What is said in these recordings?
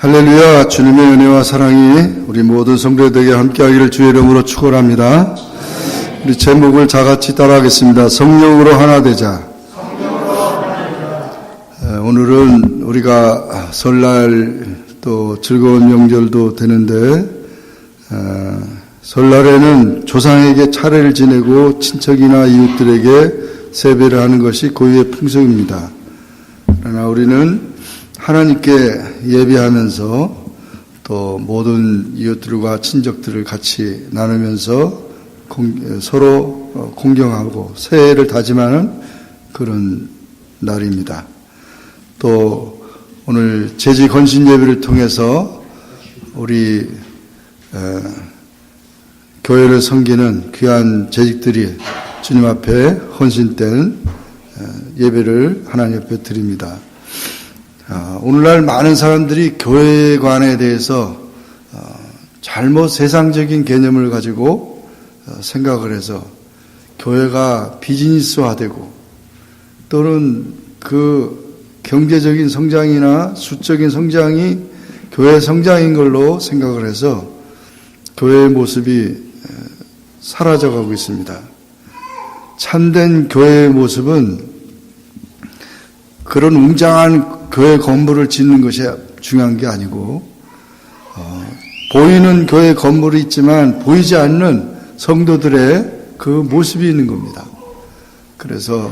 할렐루야. 주님의 은혜와 사랑이 우리 모든 성도들에게 함께하기를 주의 이름으로 축원합니다. 우리 제목을 다 같이 따라하겠습니다. 성령으로 하나 되자. 오늘은 우리가 설날 또 즐거운 명절도 되는데 설날에는 조상에게 차례를 지내고 친척이나 이웃들에게 세배를 하는 것이 고유의 풍속입니다. 그러나 우리는 하나님께 예배하면서 또 모든 이웃들과 친척들을 같이 나누면서 서로 공경하고 새해를 다짐하는 그런 날입니다. 또 오늘 제지 건신 예배를 통해서 우리 교회를 섬기는 귀한 재직들이 주님 앞에 헌신된 예배를 하나님 앞에 드립니다. 오늘날 많은 사람들이 교회관에 대해서 잘못 세상적인 개념을 가지고 생각을 해서 교회가 비즈니스화되고 또는 그 경제적인 성장이나 수적인 성장이 교회 성장인 걸로 생각을 해서 교회의 모습이 사라져가고 있습니다. 참된 교회의 모습은 그런 웅장한 교회 건물을 짓는 것이 중요한 게 아니고 보이는 교회 건물이 있지만 보이지 않는 성도들의 그 모습이 있는 겁니다. 그래서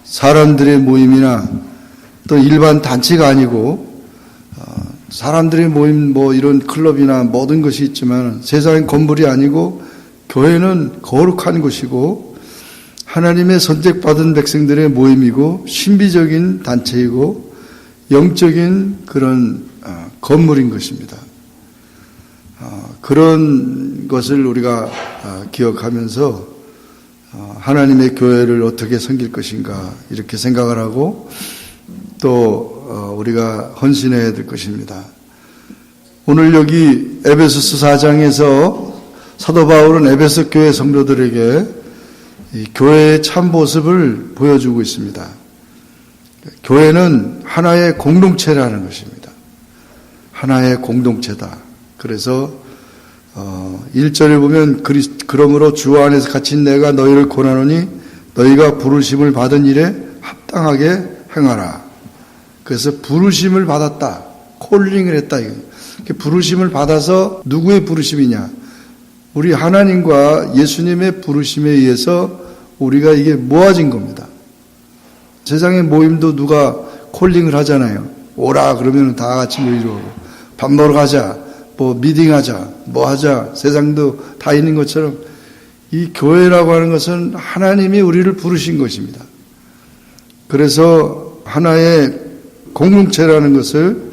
사람들의 모임이나 또 일반 단체가 아니고 사람들의 모임 뭐 이런 클럽이나 모든 것이 있지만 세상의 건물이 아니고 교회는 거룩한 곳이고 하나님의 선택받은 백성들의 모임이고 신비적인 단체이고 영적인 그런 건물인 것입니다. 그런 것을 우리가 기억하면서 하나님의 교회를 어떻게 섬길 것인가 이렇게 생각을 하고 또 우리가 헌신해야 될 것입니다. 오늘 여기 에베소서 4장에서 사도 바울은 에베소 교회 성도들에게 이 교회의 참 모습을 보여주고 있습니다. 교회는 하나의 공동체라는 것입니다. 하나의 공동체다. 그래서 1절에 보면 그러므로 주 안에서 갇힌 내가 너희를 권하노니 너희가 부르심을 받은 일에 합당하게 행하라. 그래서 부르심을 받았다. 콜링을 했다. 부르심을 받아서 누구의 부르심이냐? 우리 하나님과 예수님의 부르심에 의해서 우리가 이게 모아진 겁니다. 세상의 모임도 누가 콜링을 하잖아요. 오라 그러면 다 같이 모이고 밥 먹으러 가자, 뭐 미팅하자, 뭐 하자. 세상도 다 있는 것처럼 이 교회라고 하는 것은 하나님이 우리를 부르신 것입니다. 그래서 하나의 공동체라는 것을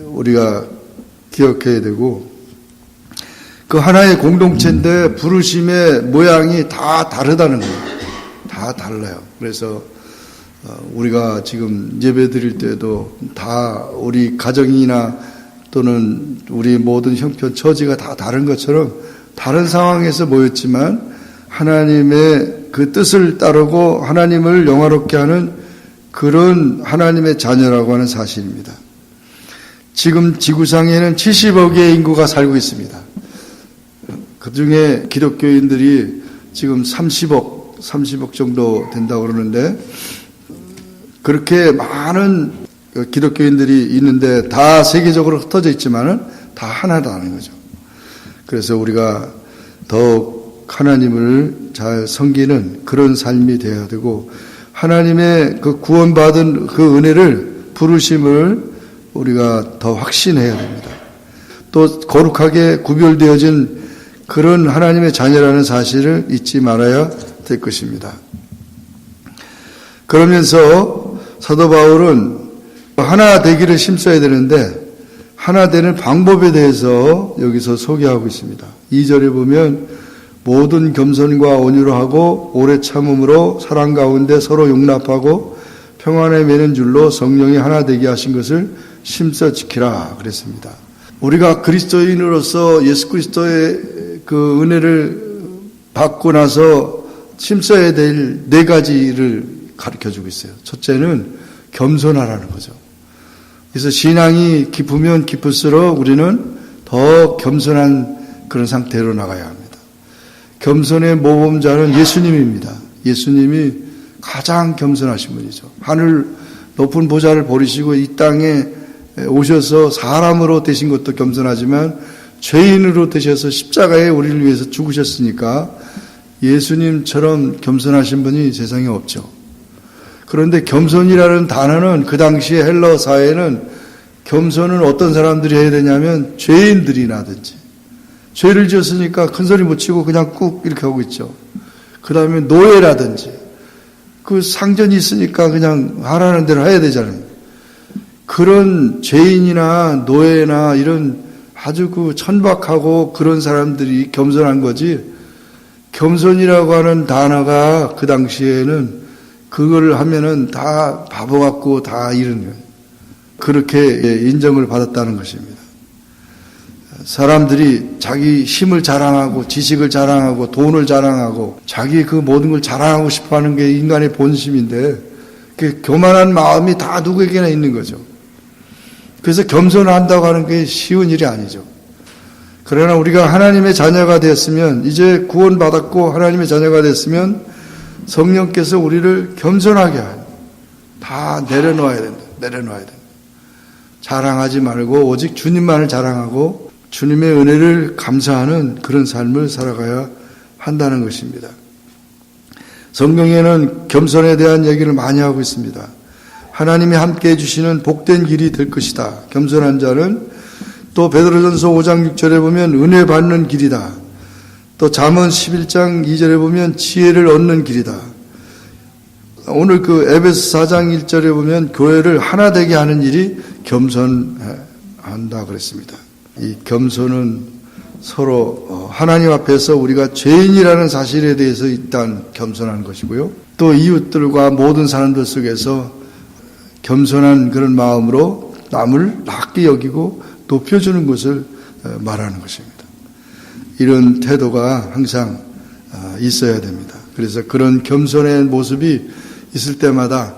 우리가 기억해야 되고 그 하나의 공동체인데 부르심의 모양이 다 다르다는 거예요. 다 달라요. 그래서 우리가 지금 예배 드릴 때도 다 우리 가정이나 또는 우리 모든 형편 처지가 다 다른 것처럼 다른 상황에서 모였지만 하나님의 그 뜻을 따르고 하나님을 영화롭게 하는 그런 하나님의 자녀라고 하는 사실입니다. 지금 지구상에는 70억의 인구가 살고 있습니다. 그 중에 기독교인들이 지금 30억 정도 된다고 그러는데 그렇게 많은 기독교인들이 있는데 다 세계적으로 흩어져 있지만은 다 하나다는 거죠. 그래서 우리가 더욱 하나님을 잘 섬기는 그런 삶이 되어야 되고 하나님의 그 구원받은 그 은혜를 부르심을 우리가 더 확신해야 됩니다. 또 거룩하게 구별되어진 그런 하나님의 자녀라는 사실을 잊지 말아야 될 것입니다. 그러면서 사도 바울은 하나 되기를 힘써야 되는데 하나 되는 방법에 대해서 여기서 소개하고 있습니다. 2절에 보면 모든 겸손과 온유로 하고 오래 참음으로 사랑 가운데 서로 용납하고 평안에 매는 줄로 성령이 하나 되게 하신 것을 힘써 지키라 그랬습니다. 우리가 그리스도인으로서 예수 그리스도의 그 은혜를 받고 나서 힘써야 될 4가지를 가르쳐주고 있어요. 첫째는 겸손하라는 거죠. 그래서 신앙이 깊으면 깊을수록 우리는 더 겸손한 그런 상태로 나가야 합니다. 겸손의 모범자는 예수님입니다. 예수님이 가장 겸손하신 분이죠. 하늘 높은 보좌를 버리시고 이 땅에 오셔서 사람으로 되신 것도 겸손하지만 죄인으로 되셔서 십자가에 우리를 위해서 죽으셨으니까 예수님처럼 겸손하신 분이 세상에 없죠. 그런데 겸손이라는 단어는 그 당시에 헬러 사회에는 겸손은 어떤 사람들이 해야 되냐면 죄인들이라든지 죄를 지었으니까 큰 소리 못 치고 그냥 꾹 이렇게 하고 있죠. 그 다음에 노예라든지 그 상전이 있으니까 그냥 하라는 대로 해야 되잖아요. 그런 죄인이나 노예나 이런 아주 그 천박하고 그런 사람들이 겸손한 거지, 겸손이라고 하는 단어가 그 당시에는 그거를 하면은 다 바보 같고 다 이런 거예요. 그렇게 인정을 받았다는 것입니다. 사람들이 자기 힘을 자랑하고 지식을 자랑하고 돈을 자랑하고 자기 그 모든 걸 자랑하고 싶어 하는 게 인간의 본심인데 그 교만한 마음이 다 누구에게나 있는 거죠. 그래서 겸손을 한다고 하는 게 쉬운 일이 아니죠. 그러나 우리가 하나님의 자녀가 되었으면, 이제 구원받았고 하나님의 자녀가 됐으면 성령께서 우리를 겸손하게 하는, 다 내려놓아야 된다. 내려놓아야 된다. 자랑하지 말고 오직 주님만을 자랑하고 주님의 은혜를 감사하는 그런 삶을 살아가야 한다는 것입니다. 성경에는 겸손에 대한 얘기를 많이 하고 있습니다. 하나님이 함께 해주시는 복된 길이 될 것이다. 겸손한 자는, 또 베드로전서 5장 6절에 보면 은혜 받는 길이다. 또 잠언 11장 2절에 보면 지혜를 얻는 길이다. 오늘 그 에베소 4장 1절에 보면 교회를 하나 되게 하는 일이 겸손한다 그랬습니다. 이 겸손은 서로 하나님 앞에서 우리가 죄인이라는 사실에 대해서 일단 겸손한 것이고요. 또 이웃들과 모든 사람들 속에서 겸손한 그런 마음으로 남을 낮게 여기고 높여주는 것을 말하는 것입니다. 이런 태도가 항상 있어야 됩니다. 그래서 그런 겸손의 모습이 있을 때마다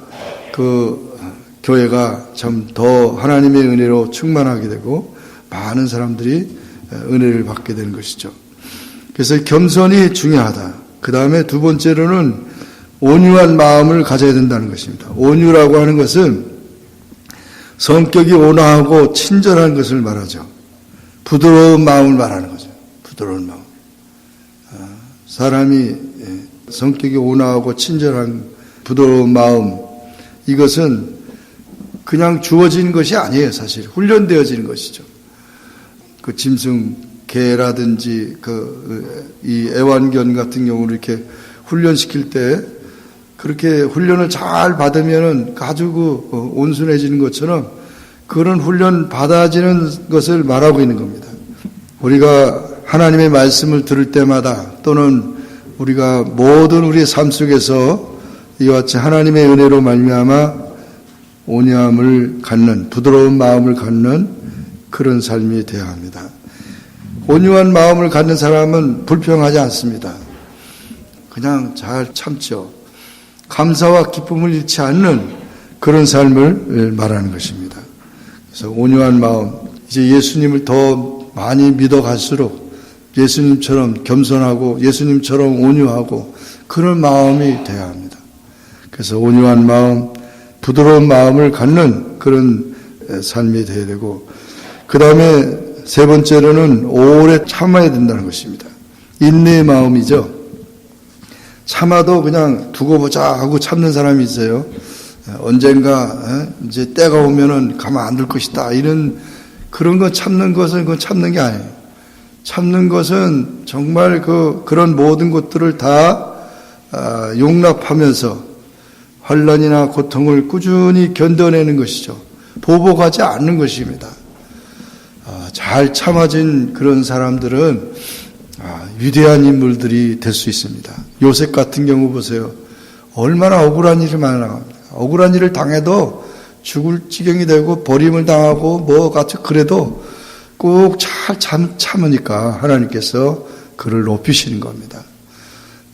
그 교회가 참 더 하나님의 은혜로 충만하게 되고 많은 사람들이 은혜를 받게 되는 것이죠. 그래서 겸손이 중요하다. 그 다음에 두 번째로는 온유한 마음을 가져야 된다는 것입니다. 온유라고 하는 것은 성격이 온화하고 친절한 것을 말하죠. 부드러운 마음을 말하는 거죠. 부드러운 마음. 사람이 성격이 온화하고 친절한 부드러운 마음, 이것은 그냥 주어진 것이 아니에요. 사실 훈련되어지는 것이죠. 그 짐승, 개라든지 이 애완견 같은 경우는 이렇게 훈련시킬 때 그렇게 훈련을 잘 받으면은 아주 온순해지는 것처럼 그런 훈련 받아지는 것을 말하고 있는 겁니다. 우리가 하나님의 말씀을 들을 때마다 또는 우리가 모든 우리의 삶 속에서 이와 같이 하나님의 은혜로 말미암아 온유함을 갖는, 부드러운 마음을 갖는 그런 삶이 되어야 합니다. 온유한 마음을 갖는 사람은 불평하지 않습니다. 그냥 잘 참죠. 감사와 기쁨을 잃지 않는 그런 삶을 말하는 것입니다. 그래서 온유한 마음, 이제 예수님을 더 많이 믿어갈수록 예수님처럼 겸손하고 예수님처럼 온유하고 그런 마음이 되어야 합니다. 그래서 온유한 마음, 부드러운 마음을 갖는 그런 삶이 되어야 되고, 그 다음에 세 번째로는 오래 참아야 된다는 것입니다. 인내의 마음이죠. 참아도 그냥 두고 보자 하고 참는 사람이 있어요. 언젠가 이제 때가 오면은 가만 안 둘 것이다. 이런 그런 거 참는 것은 그건 참는 게 아니에요. 참는 것은 정말 그런 모든 것들을 다 용납하면서 환난이나 고통을 꾸준히 견뎌내는 것이죠. 보복하지 않는 것입니다. 잘 참아진 그런 사람들은 위대한 인물들이 될 수 있습니다. 요셉 같은 경우 보세요. 얼마나 억울한 일이 많아. 억울한 일을 당해도 죽을 지경이 되고 버림을 당하고 뭐 같이 그래도 꼭 잘 참으니까 하나님께서 그를 높이시는 겁니다.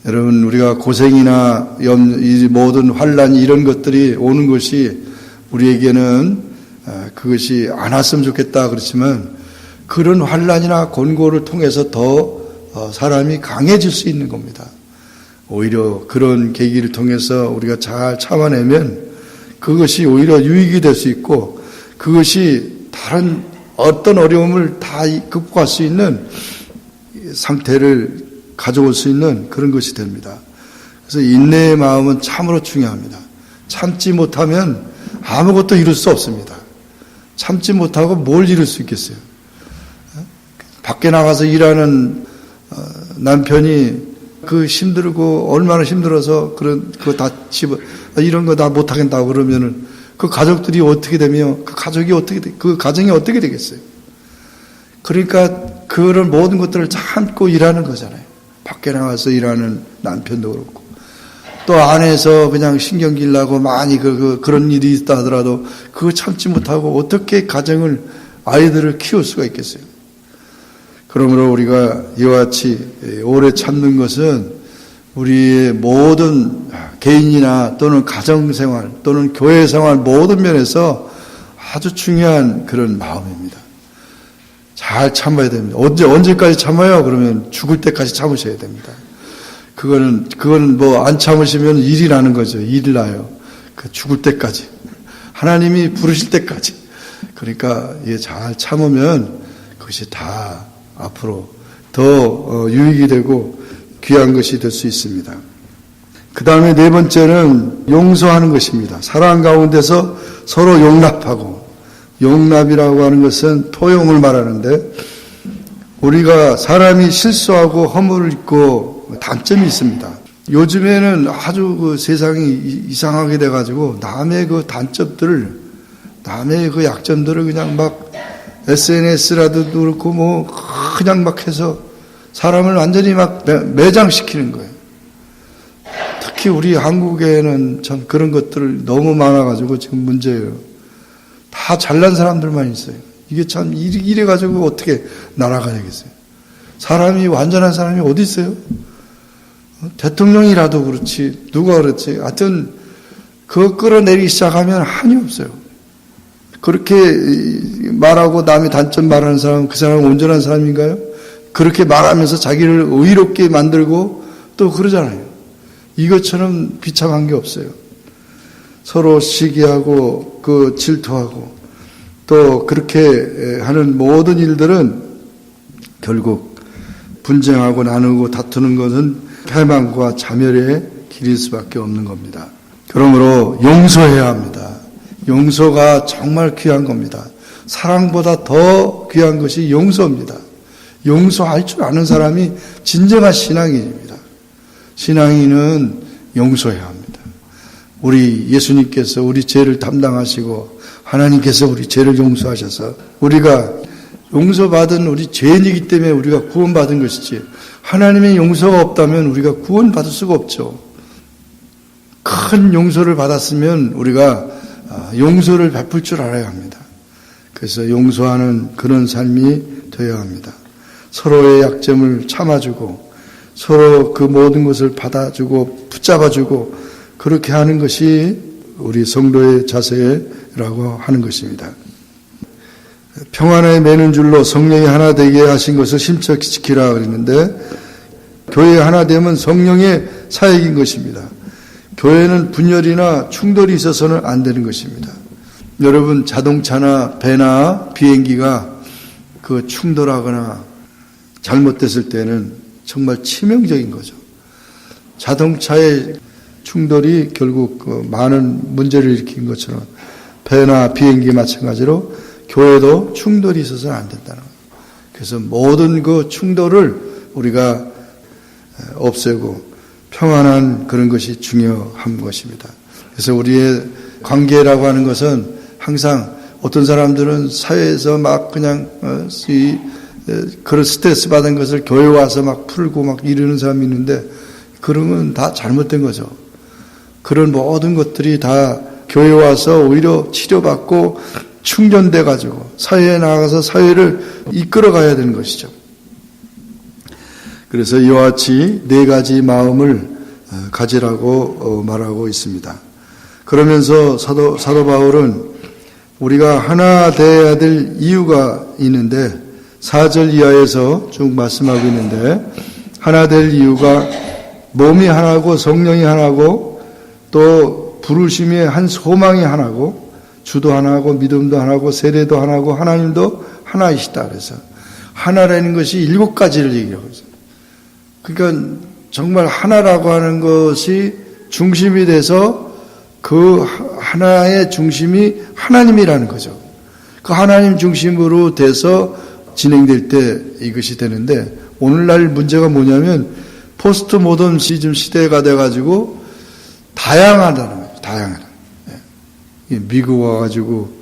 여러분, 우리가 고생이나 이 모든 환난 이런 것들이 오는 것이 우리에게는 그것이 안 왔으면 좋겠다 그렇지만 그런 환난이나 곤고를 통해서 더 사람이 강해질 수 있는 겁니다. 오히려 그런 계기를 통해서 우리가 잘 참아내면 그것이 오히려 유익이 될 수 있고 그것이 다른 어떤 어려움을 다 극복할 수 있는 상태를 가져올 수 있는 그런 것이 됩니다. 그래서 인내의 마음은 참으로 중요합니다. 참지 못하면 아무것도 이룰 수 없습니다. 참지 못하고 뭘 이룰 수 있겠어요? 밖에 나가서 일하는 남편이 그 힘들고 얼마나 힘들어서 그거 다 이런 거 다 못하겠다고 그러면은 그 가족들이 어떻게 되며 그 가정이 어떻게 되겠어요? 그러니까 그런 모든 것들을 참고 일하는 거잖아요. 밖에 나가서 일하는 남편도 그렇고 또 안에서 그냥 신경 길라고 많이 그런 일이 있다 하더라도 그거 참지 못하고 어떻게 아이들을 키울 수가 있겠어요? 그러므로 우리가 이와 같이 오래 참는 것은 우리의 모든 개인이나 또는 가정생활 또는 교회생활 모든 면에서 아주 중요한 그런 마음입니다. 잘 참아야 됩니다. 언제까지 참아요? 그러면 죽을 때까지 참으셔야 됩니다. 그거는 뭐 안 참으시면 일이 나는 거죠. 일이 나요. 죽을 때까지. 하나님이 부르실 때까지. 그러니까 잘 참으면 그것이 다 앞으로 더 유익이 되고 귀한 것이 될 수 있습니다. 그 다음에 네 번째는 용서하는 것입니다. 사랑 가운데서 서로 용납하고, 용납이라고 하는 것은 토용을 말하는데 우리가 사람이 실수하고 허물을 입고 단점이 있습니다. 요즘에는 아주 그 세상이 이상하게 돼가지고 남의 그 단점들을, 남의 그 약점들을 그냥 막 SNS라도 그렇고 뭐 그냥 막 해서 사람을 완전히 막 매장시키는 거예요. 특히 우리 한국에는 참 그런 것들 너무 많아가지고 지금 문제예요. 다 잘난 사람들만 있어요. 이게 참 이래가지고 어떻게 나라가 되겠어요. 사람이 완전한 사람이 어디 있어요? 대통령이라도 그렇지 누가 그렇지 하여튼 그거 끌어내리기 시작하면 한이 없어요. 그렇게 말하고 남의 단점 말하는 사람은 그 사람은 온전한 사람인가요? 그렇게 말하면서 자기를 의롭게 만들고 또 그러잖아요. 이것처럼 비참한 게 없어요. 서로 시기하고 질투하고 또 그렇게 하는 모든 일들은 결국 분쟁하고 나누고 다투는 것은 패망과 자멸의 길일 수밖에 없는 겁니다. 그러므로 용서해야 합니다. 용서가 정말 귀한 겁니다. 사랑보다 더 귀한 것이 용서입니다. 용서할 줄 아는 사람이 진정한 신앙인입니다. 신앙인은 용서해야 합니다. 우리 예수님께서 우리 죄를 담당하시고 하나님께서 우리 죄를 용서하셔서 우리가 용서받은 우리 죄인이기 때문에 우리가 구원받은 것이지 하나님의 용서가 없다면 우리가 구원받을 수가 없죠. 큰 용서를 받았으면 우리가 용서를 베풀 줄 알아야 합니다. 그래서 용서하는 그런 삶이 되어야 합니다. 서로의 약점을 참아주고 서로 그 모든 것을 받아주고 붙잡아주고 그렇게 하는 것이 우리 성도의 자세라고 하는 것입니다. 평안에 매는 줄로 성령이 하나 되게 하신 것을 심척히 지키라 그랬는데 교회 하나 되면 성령의 사역인 것입니다. 교회는 분열이나 충돌이 있어서는 안 되는 것입니다. 여러분 자동차나 배나 비행기가 그 충돌하거나 잘못됐을 때는 정말 치명적인 거죠. 자동차의 충돌이 결국 많은 문제를 일으킨 것처럼 배나 비행기 마찬가지로 교회도 충돌이 있어서는 안 된다는 거예요. 그래서 모든 그 충돌을 우리가 없애고 평안한 그런 것이 중요한 것입니다. 그래서 우리의 관계라고 하는 것은 항상 어떤 사람들은 사회에서 막 그냥 그런 스트레스 받은 것을 교회 와서 막 풀고 막 이러는 사람이 있는데 그러면 다 잘못된 거죠. 그런 모든 것들이 다 교회 와서 오히려 치료받고 충전돼 가지고 사회에 나가서 사회를 이끌어 가야 되는 것이죠. 그래서 이와 같이 네 가지 마음을 가지라고 말하고 있습니다. 그러면서 사도 바울은 우리가 하나 되어야 될 이유가 있는데 4절 이하에서 쭉 말씀하고 있는데 하나 될 이유가 몸이 하나고 성령이 하나고 또 부르심이 한 소망이 하나고 주도 하나고 믿음도 하나고 세례도 하나고 하나님도 하나이시다. 그래서 하나라는 것이 7가지를 얘기하고 있어요. 그러니까 정말 하나라고 하는 것이 중심이 돼서 그 하나의 중심이 하나님이라는 거죠. 그 하나님 중심으로 돼서 진행될 때 이것이 되는데 오늘날 문제가 뭐냐면 포스트 모던시즘 시대가 돼가지고 다양하다는 거예요. 다양하다. 미국 와가지고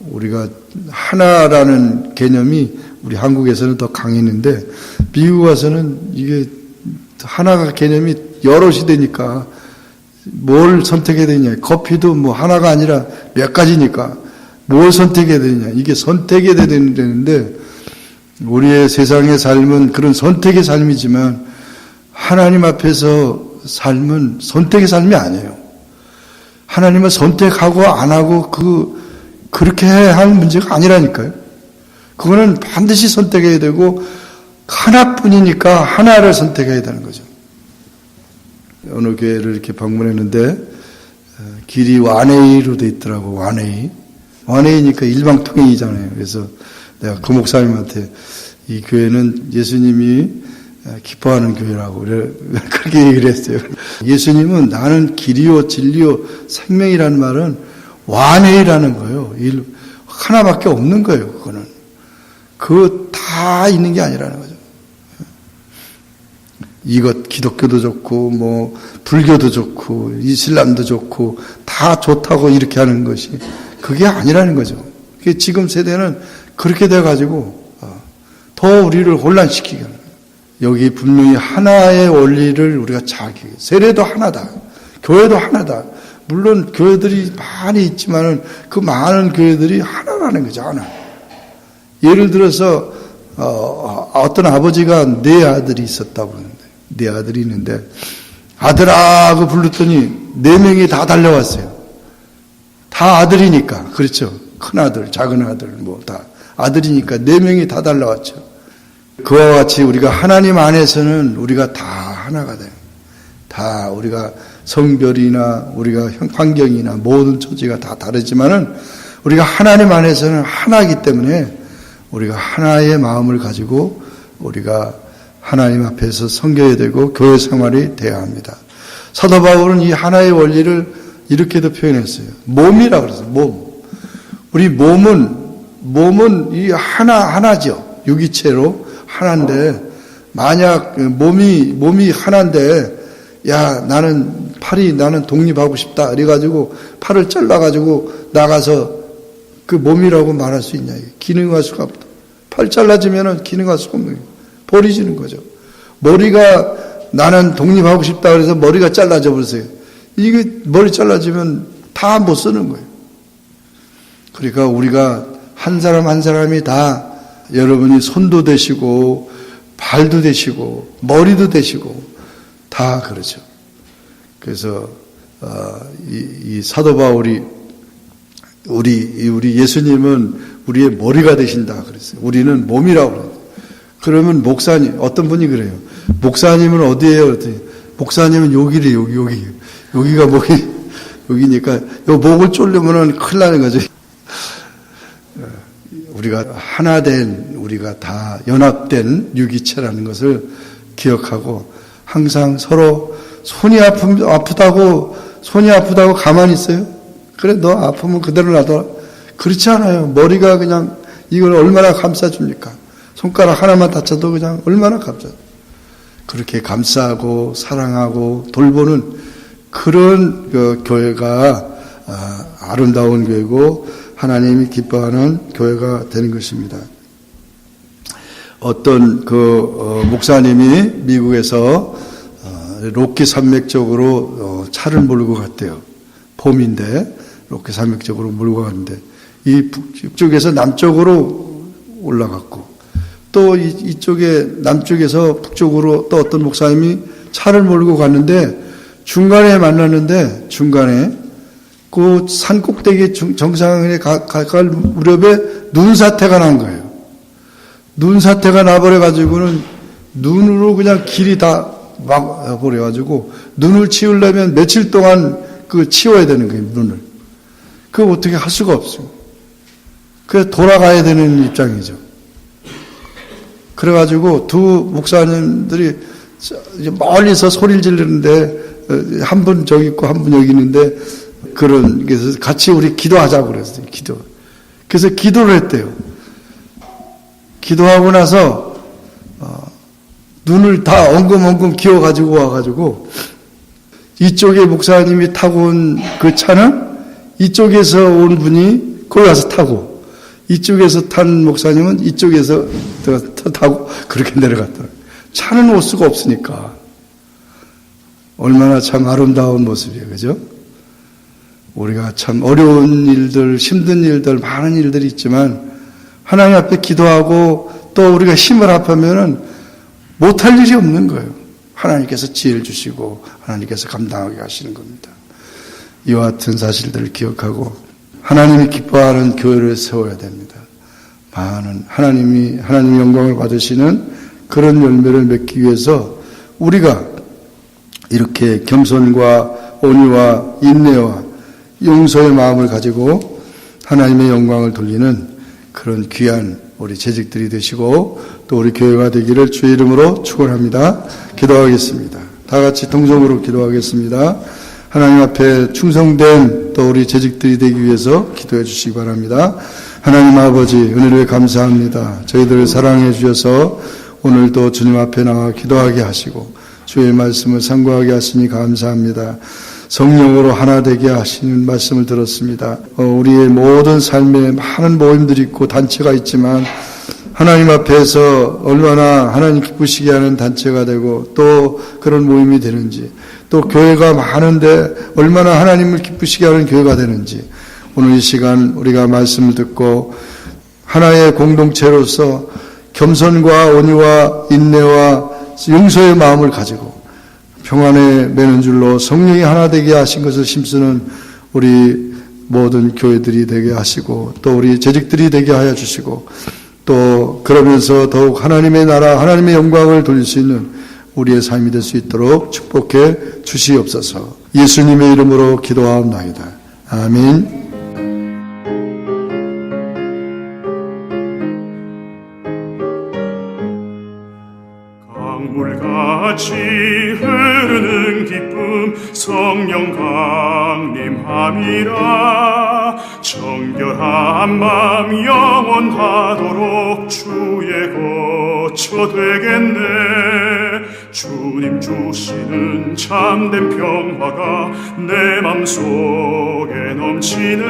우리가 하나라는 개념이 우리 한국에서는 더 강했는데 미국 와서는 이게 하나가 개념이 여럿이 되니까 뭘 선택해야 되냐. 커피도 뭐 하나가 아니라 몇 가지니까 뭘 선택해야 되냐. 이게 선택해야 되는데 우리의 세상의 삶은 그런 선택의 삶이지만 하나님 앞에서 삶은 선택의 삶이 아니에요. 하나님은 선택하고 안 하고 그렇게 해야 할 문제가 아니라니까요. 그거는 반드시 선택해야 되고 하나뿐이니까 하나를 선택해야 되는 거죠. 어느 교회를 이렇게 방문했는데 길이 완웨이로 돼 있더라고. 완웨이니까 일방통행이잖아요. 그래서 내가 그 목사님한테 이 교회는 예수님이 기뻐하는 교회라고 그렇게 얘기를 했어요. 예수님은 나는 길이요 진리요 생명이라는 말은 완웨이라는 거예요. 하나밖에 없는 거예요. 그거는 그거 다 있는 게 아니라는 거죠. 이것 기독교도 좋고 뭐 불교도 좋고 이슬람도 좋고 다 좋다고 이렇게 하는 것이 그게 아니라는 거죠. 지금 세대는 그렇게 돼가지고 더 우리를 혼란시키게 하는 거예요. 여기 분명히 하나의 원리를 우리가 잘 기억해요. 세례도 하나다. 교회도 하나다. 물론 교회들이 많이 있지만은 그 많은 교회들이 하나라는 거죠. 하나. 예를 들어서 어떤 아버지가 4아들이 있었다고 그러는데 4아들이 있는데 아들아고 불렀더니 4명이 다 달려왔어요. 다 아들이니까. 그렇죠. 큰 아들, 작은 아들 뭐 다 아들이니까 4명이 다 달려왔죠. 그와 같이 우리가 하나님 안에서는 우리가 다 하나가 돼요. 다 우리가 성별이나 우리가 환경이나 모든 처지가 다 다르지만은 우리가 하나님 안에서는 하나이기 때문에 우리가 하나의 마음을 가지고 우리가 하나님 앞에서 섬겨야 되고 교회 생활이 돼야 합니다. 사도 바울은 이 하나의 원리를 이렇게도 표현했어요. 몸이라고 그랬어요. 몸. 우리 몸은 이 하나죠. 유기체로 하나인데 만약 몸이 하나인데 야 나는 독립하고 싶다 그래가지고 팔을 잘라가지고 나가서 그 몸이라고 말할 수 있냐. 기능할 수가 없다. 팔 잘라지면은 기능할 수가 없는 거예요. 버리지는 거죠. 머리가 나는 독립하고 싶다 그래서 머리가 잘라져 버렸어요. 이게 머리 잘라지면 다 못 쓰는 거예요. 그러니까 우리가 한 사람 한 사람이 다 여러분이 손도 되시고 발도 되시고 머리도 되시고 다 그렇죠. 그래서 이 사도 바울이 우리 예수님은 우리의 머리가 되신다 그랬어요. 우리는 몸이라고 그래요. 그러면 목사님 어떤 분이 그래요. 목사님은 어디예요? 그랬더니 목사님은 여기래 여기가 목이 여기니까 요 목을 졸르면은 큰일 나는 거죠. 우리가 하나 된 우리가 다 연합된 유기체라는 것을 기억하고 항상 서로 손이 아프다고 가만히 있어요? 그래 너 아프면 그대로 놔둬. 그렇지 않아요. 머리가 그냥 이걸 얼마나 감싸줍니까? 손가락 하나만 다쳐도 그냥 얼마나 감싸. 그렇게 감싸고 사랑하고 돌보는 그런 교회가 아름다운 교회고 하나님이 기뻐하는 교회가 되는 것입니다. 어떤 목사님이 미국에서 로키 산맥 쪽으로 차를 몰고 갔대요. 봄인데 로키 산맥 쪽으로 몰고 갔는데 이 북쪽에서 남쪽으로 올라갔고 또 이쪽에 남쪽에서 북쪽으로 또 어떤 목사님이 차를 몰고 갔는데 중간에 만났는데 중간에 그 산 꼭대기 정상에 갈 무렵에 눈사태가 난 거예요. 눈사태가 나버려가지고는 눈으로 그냥 길이 다 막버려가지고 눈을 치우려면 며칠 동안 치워야 되는 거예요, 눈을. 그거 어떻게 할 수가 없어요. 그래서 돌아가야 되는 입장이죠. 그래가지고 두 목사님들이 멀리서 소리를 지르는데 한 분 저기 있고 한 분 여기 있는데 그래서 같이 우리 기도하자고 그랬어요. 그래서 기도를 했대요. 기도하고 나서 눈을 다 엉금엉금 기어가지고 와가지고 이쪽에 목사님이 타고 온 그 차는 이쪽에서 온 분이 거기 가서 타고 이쪽에서 탄 목사님은 이쪽에서 타고 그렇게 내려갔더라고요. 차는 올 수가 없으니까. 얼마나 참 아름다운 모습이에요. 그죠? 우리가 참 어려운 일들, 힘든 일들, 많은 일들이 있지만 하나님 앞에 기도하고 또 우리가 힘을 합하면은 못할 일이 없는 거예요. 하나님께서 지혜를 주시고 하나님께서 감당하게 하시는 겁니다. 이와 같은 사실들을 기억하고 하나님이 기뻐하는 교회를 세워야 됩니다. 많은 하나님의 영광을 받으시는 그런 열매를 맺기 위해서 우리가 이렇게 겸손과 온유와 인내와 용서의 마음을 가지고 하나님의 영광을 돌리는 그런 귀한 우리 재직들이 되시고 또 우리 교회가 되기를 주의 이름으로 축원합니다. 기도하겠습니다. 다 같이 동성으로 기도하겠습니다. 하나님 앞에 충성된 또 우리 재직들이 되기 위해서 기도해 주시기 바랍니다. 하나님 아버지 은혜를 감사합니다. 저희들을 사랑해 주셔서 오늘도 주님 앞에 나와 기도하게 하시고 주의 말씀을 상고하게 하시니 감사합니다. 성령으로 하나 되게 하시는 말씀을 들었습니다. 우리의 모든 삶에 많은 모임들이 있고 단체가 있지만 하나님 앞에서 얼마나 하나님 기쁘시게 하는 단체가 되고 또 그런 모임이 되는지 또 교회가 많은데 얼마나 하나님을 기쁘시게 하는 교회가 되는지 오늘 이 시간 우리가 말씀을 듣고 하나의 공동체로서 겸손과 온유와 인내와 용서의 마음을 가지고 평안에 매는 줄로 성령이 하나 되게 하신 것을 힘쓰는 우리 모든 교회들이 되게 하시고 또 우리 재직들이 되게 하여 주시고 또 그러면서 더욱 하나님의 나라 하나님의 영광을 돌릴 수 있는 우리의 삶이 될 수 있도록 축복해 주시옵소서. 예수님의 이름으로 기도하옵나이다. 아멘. 강물같이 흐르는 기쁨 성령 강림함이라 정결한 마음 영원하도록 주의 거처 되겠네. 주님 주시는 참된 평화가 내 맘속에 넘치네.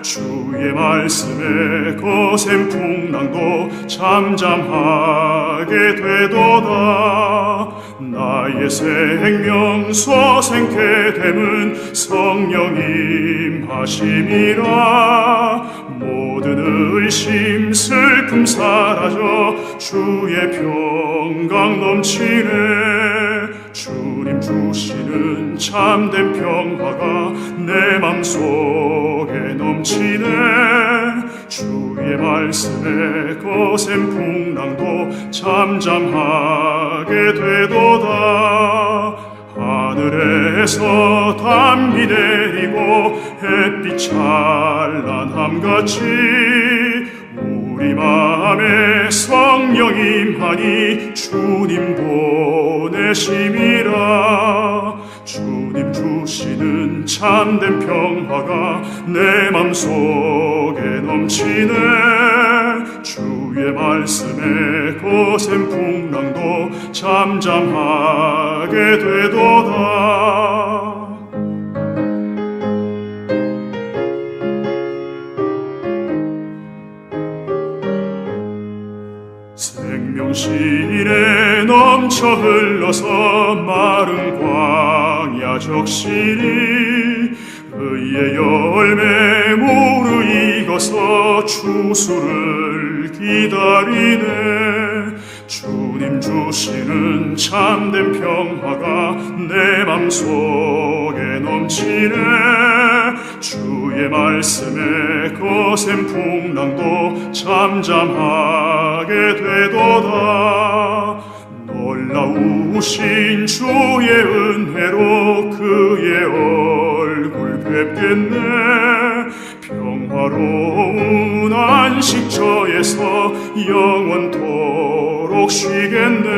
주의 말씀에 거센 풍랑도 잠잠하게 되도다. 나의 생명 소생케 됨은 성령님 하심이라. 모든 의심 슬픔 사라져 주의 평강 넘치네. 주님 주시는 참된 평화가 내 맘속에 넘치네. 주의 말씀에 거센 풍랑도 잠잠하게 되도다. 하늘에서 담비 내리고 햇빛 찬란함같이 우리 마음에 성령 임하니 주님 보내심이라. 주님 주시는 참된 평화가 내 맘속에 넘치네. 주의 말씀에 거센 풍랑도 잠잠하게 되도다. 생명신에 넘쳐 흘러서 마른 광야 적시니 의의 열매 무르익어서 추수를 기다리네. 주 주님 주시는 참된 평화가 내 맘속에 넘치네. 주의 말씀에 거센 풍랑도 잠잠하게 되도다. 놀라우신 주의 은혜로 그의 얼굴 뵙겠네. 평화로운 안식처에서 영원토록 쉬겠네.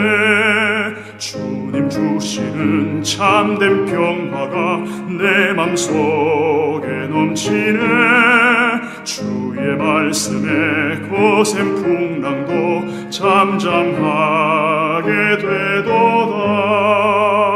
주님 주시는 참된 평화가 내 맘속에 넘치네. 주의 말씀에 거센 풍랑도 잠잠하게 되도다.